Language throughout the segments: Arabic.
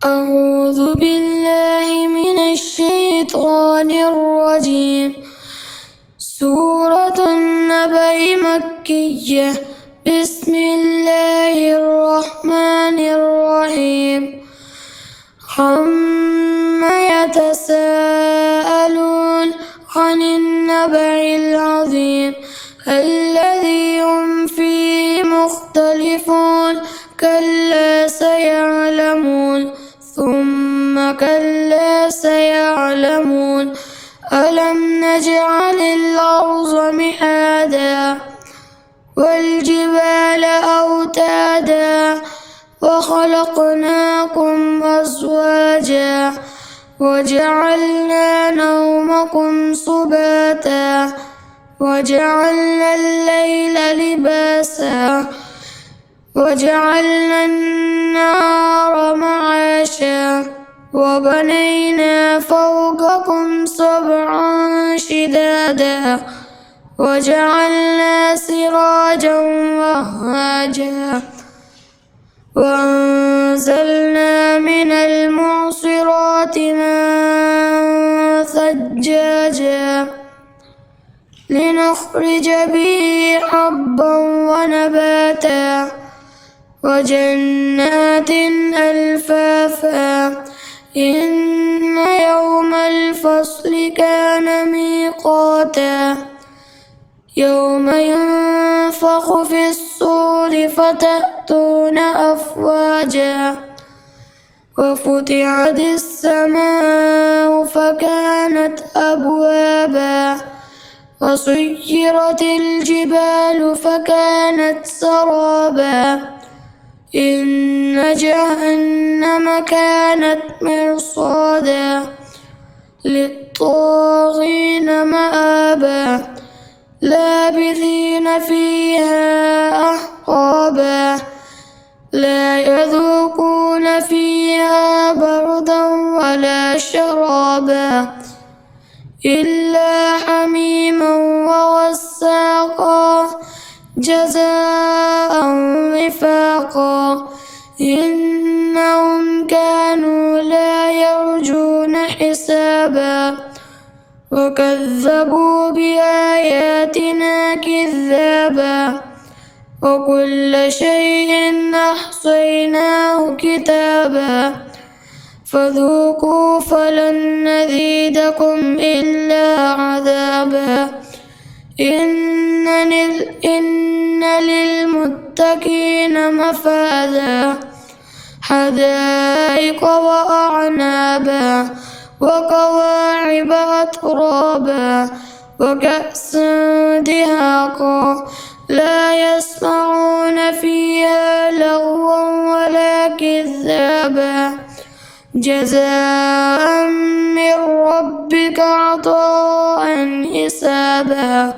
أعوذ بالله من الشيطان الرجيم. سورة النبأ مكية. بسم الله الرحمن الرحيم. عم يتساءلون عن النبأ العظيم الذي هم فيه مختلفون. كلا سيعلمون ثم كلا سيعلمون. ألم نجعل الأرض مهادا والجبال أوتادا وخلقناكم أزواجا وجعلنا نومكم سباتا وجعلنا الليل لباسا وجعلنا النهار معاشا وبنينا فوقكم سبعا شدادا وجعلنا سراجا وهاجا وأنزلنا من المعصرات ماء ثجاجا لنخرج به حبا ونباتا وجنات ألفافا. إن يوم الفصل كان ميقاتا. يوم ينفخ في الصور فتأتون أفواجا وفتحت السماء فكانت أبوابا وسيرت الجبال فكانت سرابا. إن جهنم كانت مرصادا للطاغين مآبا لابثين فيها أحقابا لا يذوقون فيها بردا ولا شرابا إلا حميما وغساقا جزاء وفاقا. إنهم كانوا لا يرجون حسابا وكذبوا بآياتنا كذابا وكل شيء أحصيناه كتابا فذوقوا فلن نزيدكم إلا عذابا. إن للمتقين مفازا حدائق وأعنابا وكواعب أترابا وكأسا دهاقا لا يسمعون فيها لغوا ولا كذابا جزاء من ربك عطاء حسابا.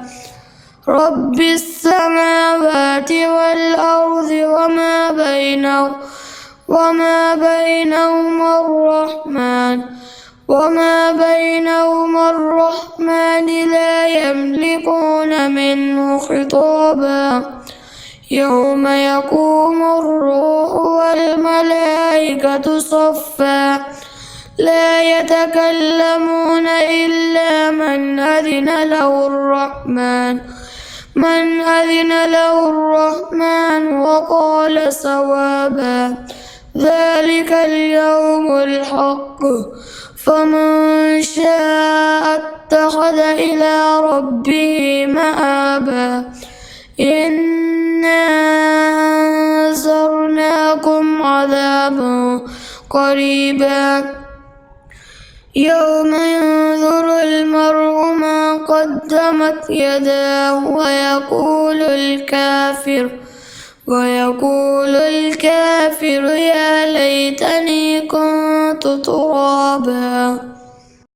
رب السماوات والأرض وما بينهما الرحمن لا يملكون منه خطابا. يوم يقوم الروح والملائكة صفا لا يتكلمون إلا من أذن له الرحمن وقال صوابا. ذلك اليوم الحق فمن شاء اتخذ إلى ربه مآبا. إنا أنذرناكم عذابا قريبا يوم ينظر المرء ما قدمت يداه ويقول الكافر يا ليتني كنت ترابا.